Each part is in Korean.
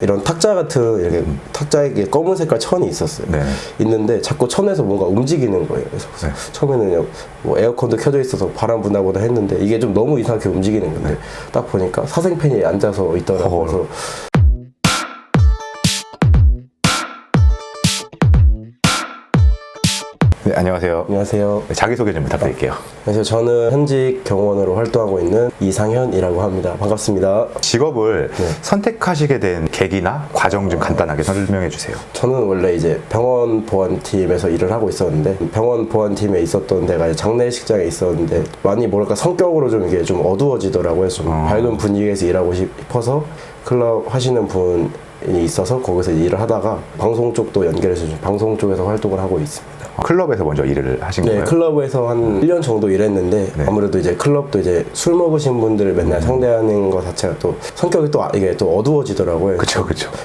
이런 탁자 같은 이렇게 탁자에 검은 색깔 천이 있었어요. 네. 있는데 자꾸 천에서 뭔가 움직이는 거예요. 그래서 네. 처음에는 뭐 에어컨도 켜져 있어서 바람 부나 보다 했는데 이게 좀 너무 이상하게 움직이는 건데 네. 딱 보니까 사생팬이 앉아서 있더라고요. 그래서 네, 안녕하세요. 안녕하세요. 자기소개 좀 부탁드릴게요. 그래서 저는 현직 경호원으로 활동하고 있는 이상현이라고 합니다. 반갑습니다. 직업을 네. 선택하시게 된 계기나 과정 좀 간단하게 설명해 주세요. 저는 원래 이제 병원 보안팀에서 일을 하고 있었는데 병원 보안팀에 있었던 데가 장례식장에 있었는데 많이 뭐랄까 성격으로 좀 이게 좀 어두워지더라고요. 좀 밝은 분위기에서 일하고 싶어서 클럽 하시는 분이 있어서 거기서 일을 하다가 방송 쪽도 연결해서 좀 방송 쪽에서 활동을 하고 있습니다. 클럽에서 먼저 일을 하신 네, 거예요? 클럽에서 한 1년 정도 일했는데 네. 아무래도 이제 클럽도 이제 술 먹으신 분들을 맨날 상대하는 것 자체가 또 성격이 또 이게 또 어두워지더라고요. 그쵸.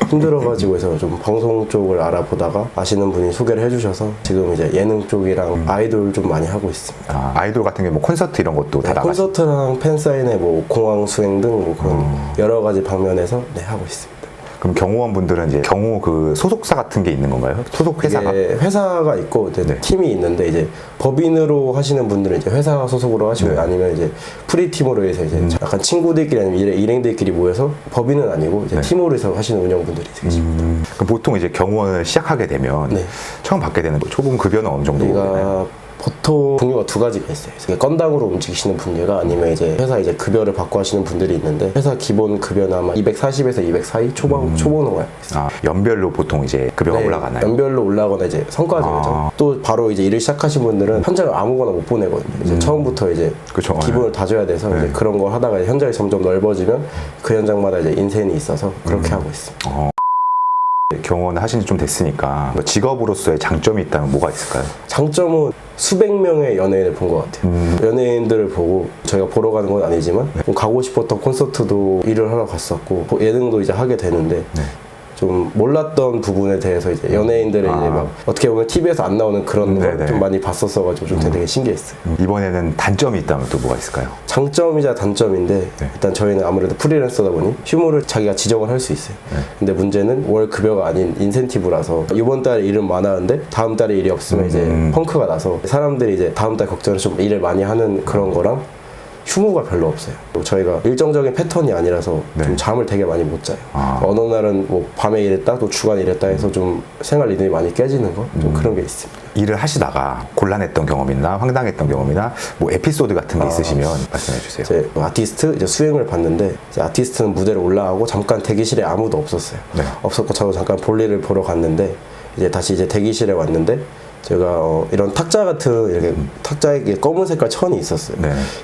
힘들어가지고 해서 좀 방송 쪽을 알아보다가 아시는 분이 소개를 해주셔서 지금 이제 예능 쪽이랑 아이돌 좀 많이 하고 있습니다. 아이돌 같은 게 뭐 콘서트 이런 것도 다 나가시고. 콘서트랑 팬사인회, 뭐 공항 수행 등 뭐 그런 여러 가지 방면에서 하고 있습니다. 그럼 경호원분들은 이제 경호 그 소속사 같은 게 있는 건가요? 소속 회사가? 이게 회사가 있고 이제 네. 팀이 있는데 이제 법인으로 하시는 분들은 이제 회사 소속으로 하시고 네. 아니면 이제 프리팀으로 해서 이제 약간 친구들끼리 아니면 일행들끼리 모여서 법인은 아니고 이제 네. 팀으로 해서 하시는 운영분들이 계십니다. 그럼 보통 이제 경호원을 시작하게 되면 네. 처음 받게 되는 초봉 급여는 어느 정도 되나요? 저희가 보통 분류가 두 가지가 있어요. 그래서 건당으로 움직이시는 분류가 아니면 이제 회사 이제 급여를 받고 하시는 분들이 있는데 회사 기본 급여는 아마 240에서 200 사이 초봉으로 가요. 연별로 보통 이제 급여가 올라가나요? 연별로 올라가거나 이제 성과적이죠. 또 바로 이제 일을 시작하신 분들은 현장을 아무거나 못 보내거든요. 이제 처음부터 이제 그쵸. 기본을 다 줘야 돼서 이제 그런 걸 하다가 이제 현장이 점점 넓어지면 그 현장마다 이제 인센이 있어서 그렇게 하고 있습니다. 경호원 하신 지 좀 됐으니까 뭐 직업으로서의 장점이 있다면 뭐가 있을까요? 장점은 수백 명의 연예인을 본 것 같아요. 연예인들을 보고 저희가 보러 가는 건 아니지만 좀 가고 싶었던 콘서트도 일을 하러 갔었고 예능도 이제 하게 되는데 좀 몰랐던 부분에 대해서 이제 연예인들의 이제 막 어떻게 보면 TV에서 안 나오는 그런 걸 좀 많이 봤었어가지고 좀 되게 신기했어요. 이번에는 단점이 있다면 또 뭐가 있을까요? 장점이자 단점인데 일단 저희는 아무래도 프리랜서다 보니 휴무를 자기가 지정을 할 수 있어요. 근데 문제는 월 급여가 아닌 인센티브라서 이번 달에 일은 많았는데 다음 달에 일이 없으면 이제 펑크가 나서 사람들이 이제 다음 달 걱정을 좀 일을 많이 하는 그런 거랑 휴무가 별로 없어요. 저희가 일정적인 패턴이 아니라서 좀 잠을 되게 많이 못 자요. 어느 날은 뭐 밤에 일했다 또 주간에 일했다 해서 좀 생활 리듬이 많이 깨지는 거 좀 그런 게 있습니다. 일을 하시다가 곤란했던 경험이나 황당했던 경험이나 뭐 에피소드 같은 게 있으시면 말씀해 주세요. 이제 아티스트 이제 수행을 봤는데 이제 아티스트는 무대로 올라가고 잠깐 대기실에 아무도 없었어요. 없었고 저도 잠깐 볼일을 보러 갔는데 이제 다시 이제 대기실에 왔는데 제가 이런 탁자 같은 이렇게 탁자에 검은 색깔 천이 있었어요.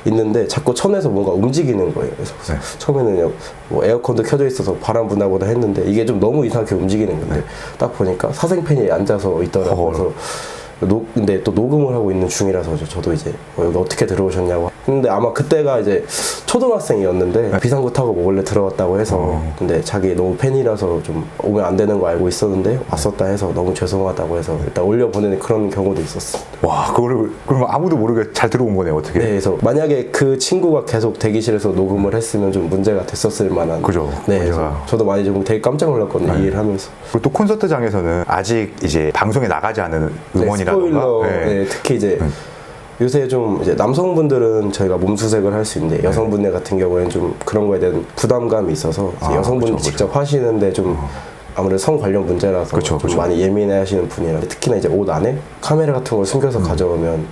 있는데 자꾸 천에서 뭔가 움직이는 거예요. 그래서 처음에는 뭐 에어컨도 켜져 있어서 바람 부나 보다 했는데 이게 좀 너무 이상하게 움직이는 건데 딱 보니까 사생팬이 앉아서 있더라고요. 그래서 근데 또 녹음을 하고 있는 중이라서 저도 이제 여기 어떻게 들어오셨냐고 근데 아마 그때가 이제 초등학생이었는데 비상구 타고 몰래 들어왔다고 해서 근데 자기 너무 팬이라서 좀 오면 안 되는 거 알고 있었는데 왔었다 해서 너무 죄송하다고 해서 일단 올려보내는 그런 경우도 있었습니다. 와, 그거를 그러면 아무도 모르게 잘 들어온 거네요, 어떻게? 네, 그래서 만약에 그 친구가 계속 대기실에서 녹음을 했으면 좀 문제가 됐었을 만한. 그죠. 네, 그래서 저도 많이 좀 되게 깜짝 놀랐거든요, 이 일을 하면서. 그리고 또 콘서트장에서는 아직 이제 방송에 나가지 않은 음원이라던가 스포일러, 특히 이제 요새 좀 이제 남성분들은 저희가 몸수색을 할 수 있는데 여성분들 같은 경우에는 좀 그런 거에 대한 부담감이 있어서 여성분이 직접 하시는데 좀 아무래도 성 관련 문제라서 좀 많이 예민해 하시는 분이라 특히나 이제 옷 안에 카메라 같은 걸 숨겨서 가져오면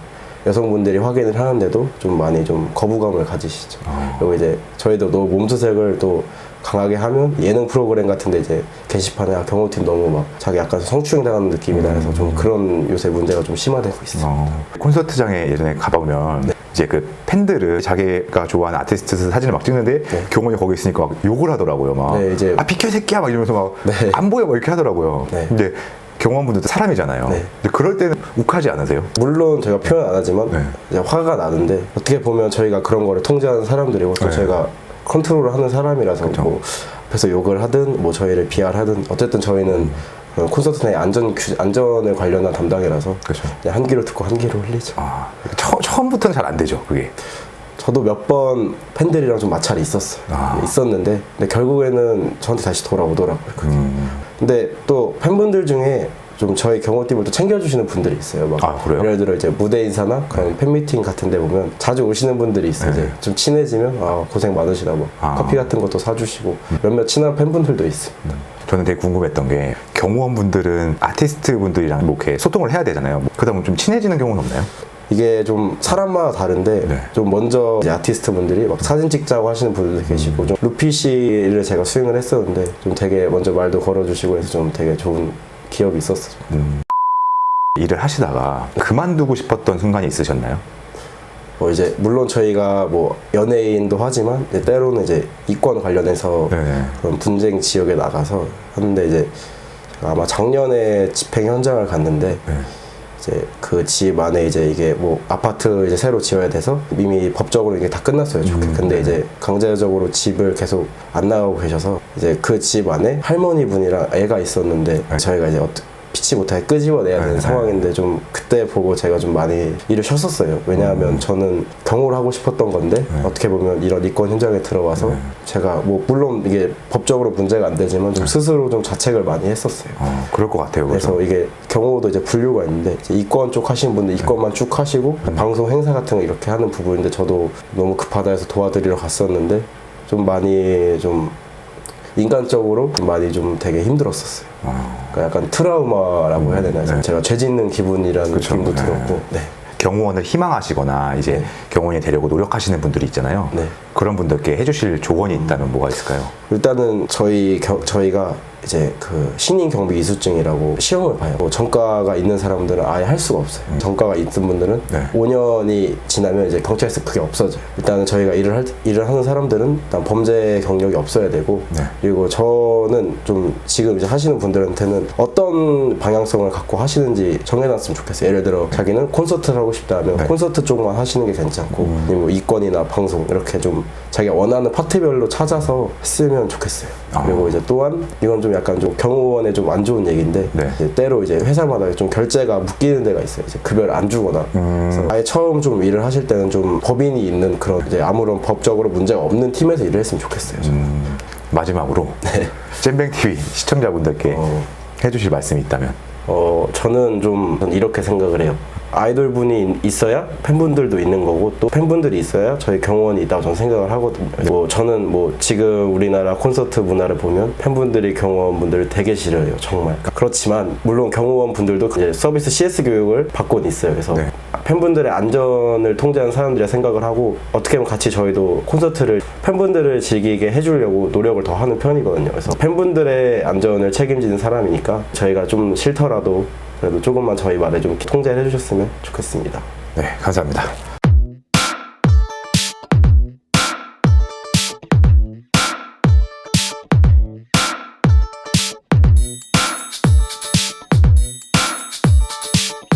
여성분들이 확인을 하는데도 좀 많이 좀 거부감을 가지시죠. 그리고 이제 저희도 너무 몸수색을 또 강하게 하면 예능 프로그램 같은데 이제 게시판에 경호팀 너무 막 자기 약간 성추행 당하는 느낌이다 해서 좀 그런 요새 문제가 좀 심화되고 있어요. 콘서트장에 예전에 가보면 이제 그 팬들을 자기가 좋아하는 아티스트 사진을 막 찍는데 경호원이 거기 있으니까 막 욕을 하더라고요. 막 이제 비켜 이 새끼야 막 이러면서 막 안 보여 막 이렇게 하더라고요. 근데 경호원분들도 사람이잖아요. 근데 그럴 때는 욱하지 않으세요? 물론 제가 표현 안 하지만 이제 화가 나는데 어떻게 보면 저희가 그런 거를 통제하는 사람들이고 또 저희가 컨트롤을 하는 사람이라서 뭐 앞에서 욕을 하든 뭐 저희를 비하하든 어쨌든 저희는 콘서트 내 안전을 관련한 담당이라서 그냥 한 귀로 듣고 한 귀로 흘리죠. 처음부터는 잘 안 되죠, 그게. 저도 몇 번 팬들이랑 좀 마찰이 있었어요. 있었는데 근데 결국에는 저한테 다시 돌아오더라고요. 그게. 근데 또 팬분들 중에 좀 저희 경호팀을 또 챙겨주시는 분들이 있어요. 막 그래요? 예를 들어 이제 무대 인사나 그런 팬미팅 같은 데 보면 자주 오시는 분들이 있어요. 이제 좀 친해지면 고생 많으시다 뭐 커피 같은 것도 사주시고 몇몇 친한 팬분들도 있어요. 저는 되게 궁금했던 게 경호원분들은 아티스트 분들이랑 뭐 이렇게 소통을 해야 되잖아요. 그러다 보면 좀 친해지는 경우는 없나요? 이게 좀 사람마다 다른데 좀 먼저 이제 아티스트 분들이 막 사진 찍자고 하시는 분들도 계시고 좀 루피 씨를 제가 수행을 했었는데 좀 되게 먼저 말도 걸어주시고 해서 좀 되게 좋은 기억이 있었어요. 일을 하시다가 그만두고 싶었던 순간이 있으셨나요? 뭐 이제 물론 저희가 뭐 연예인도 하지만 이제 때로는 이제 이권 관련해서 그런 분쟁 지역에 나가서 하는데 이제 제가 아마 작년에 집행 현장을 갔는데 이제 그 집 안에 이제 이게 뭐 아파트 이제 새로 지어야 돼서 이미 법적으로 이게 다 끝났어요. 근데 이제 강제적으로 집을 계속 안 나가고 계셔서 이제 그 집 안에 할머니 분이랑 애가 있었는데 저희가 이제 피치 못하게 끄집어내야 되는 상황인데 좀 그때 보고 제가 좀 많이 일을 쉬었었어요. 왜냐하면 저는 경호를 하고 싶었던 건데 어떻게 보면 이런 이권 현장에 들어와서 제가 뭐 물론 이게 법적으로 문제가 안 되지만 좀 스스로 좀 자책을 많이 했었어요. 그럴 것 같아요. 그래서 이게 경호도 이제 분류가 있는데 이제 이권 쪽 하시는 분들 이권만 쭉 하시고 방송 행사 같은 거 이렇게 하는 부분인데 저도 너무 급하다 해서 도와드리러 갔었는데 좀 많이 좀 인간적으로 많이 좀 되게 힘들었었어요. 그러니까 약간 트라우마라고 해야 되나요? 제가 죄 짓는 기분이라는 느낌도 들었고. 경호원을 희망하시거나 이제 경호원이 되려고 노력하시는 분들이 있잖아요. 그런 분들께 해주실 조언이 있다면 뭐가 있을까요? 일단은 저희가 이제 그 신인 경비 이수증이라고 시험을 봐요. 뭐 전과가 있는 사람들은 아예 할 수가 없어요. 전과가 있는 분들은 5년이 지나면 이제 경찰에서 그게 없어져요. 일단은 저희가 일을 하는 사람들은 일단 범죄 경력이 없어야 되고 그리고 저는 좀 지금 이제 하시는 분들한테는 어떤 방향성을 갖고 하시는지 정해놨으면 좋겠어요. 예를 들어 자기는 콘서트를 하고 싶다면 콘서트 쪽만 하시는 게 괜찮고 아니면 뭐 이권이나 방송 이렇게 좀 자기가 원하는 파트별로 찾아서 했으면 좋겠어요. 그리고 이제 또한 이건 좀 약간 좀 경호원에 좀 안 좋은 얘기인데 이제 때로 이제 회사마다 좀 결제가 묶이는 데가 있어요. 이제 급여를 안 주거나 그래서 아예 처음 좀 일을 하실 때는 좀 법인이 있는 그런 이제 아무런 법적으로 문제가 없는 팀에서 일을 했으면 좋겠어요. 마지막으로 잼뱅TV 시청자분들께 해주실 말씀이 있다면? 저는 좀 이렇게 생각을 해요. 아이돌 분이 있어야 팬분들도 있는 거고 또 팬분들이 있어야 저희 경호원이 있다고 저는 생각을 하거든요. 뭐 저는 뭐 지금 우리나라 콘서트 문화를 보면 팬분들이 경호원분들을 되게 싫어해요. 정말. 그렇지만 물론 경호원 분들도 이제 서비스 CS 교육을 받고는 있어요. 그래서 팬분들의 안전을 통제하는 사람들이라 생각을 하고 어떻게 보면 같이 저희도 콘서트를 팬분들을 즐기게 해주려고 노력을 더 하는 편이거든요. 그래서 팬분들의 안전을 책임지는 사람이니까 저희가 좀 싫더라도 그래도 조금만 저희 말에 좀 통제를 해주셨으면 좋겠습니다. 네, 감사합니다.